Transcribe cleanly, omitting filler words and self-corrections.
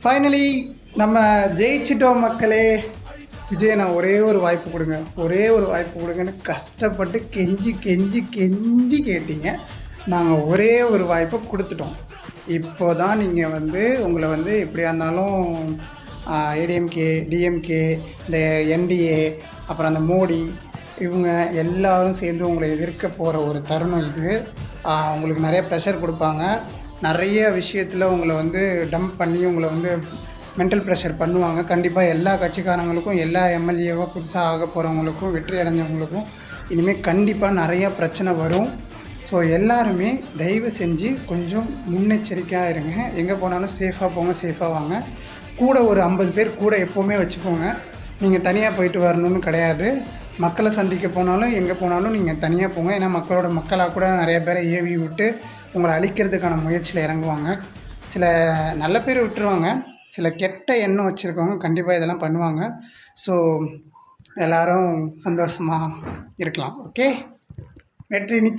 Finally நம்ம ஜெயிச்சிட்டோம் மக்களே. விஜய் நான் ஒரே ஒரு வாய்ப்பு கொடுங்க, ஒரே ஒரு வாய்ப்பு கொடுங்கன்னு கஷ்டப்பட்டு கெஞ்சி கெஞ்சி கெஞ்சி கேட்டீங்க. நாங்கள் ஒரே ஒரு வாய்ப்பை கொடுத்துட்டோம். இப்போ தான் நீங்கள் உங்களை எப்படியா இருந்தாலும் ஏடிஎம்கே, டிஎம்கே, இந்த என்டிஏ, அப்புறம் அந்த மோடி, இவங்க எல்லாரும் சேர்ந்து உங்களை எதிர்க்க போகிற ஒரு தருணம் இது. உங்களுக்கு நிறைய ப்ரெஷர் கொடுப்பாங்க, நிறைய விஷயத்தில் உங்களை டம்ப் பண்ணி உங்களை மென்டல் ப்ரெஷர் பண்ணுவாங்க. கண்டிப்பாக எல்லா கட்சிக்காரங்களுக்கும், எல்லா எம்எல்ஏவோ புதுசாக ஆக போகிறவங்களுக்கும், வெற்றி அடைஞ்சவங்களுக்கும் இனிமேல் கண்டிப்பாக நிறையா பிரச்சனை வரும். ஸோ எல்லாருமே தயவு செஞ்சு கொஞ்சம் முன்னெச்சரிக்கையாக இருங்க. எங்கே போனாலும் சேஃபாக போங்க, சேஃபாக வாங்க. கூட ஒரு 50 பேர் கூட எப்போவுமே வச்சுக்கோங்க. நீங்கள் தனியாக போயிட்டு வரணும்னு கிடையாது. மக்களை சந்திக்க போனாலும் எங்கே போனாலும் நீங்கள் தனியாக போங்க. ஏன்னா மக்களாக கூட நிறைய பேரை ஏவி விட்டு உங்களை அழிக்கிறதுக்கான முயற்சியில் இறங்குவாங்க. சில நல்ல பேர் விட்டுருவாங்க, சில கெட்ட எண்ணம் வச்சுருக்கவங்க கண்டிப்பாக இதெல்லாம் பண்ணுவாங்க. ஸோ எல்லோரும் சந்தோஷமாக இருக்கலாம். ஓகே, வெற்றி நிச்சயம்.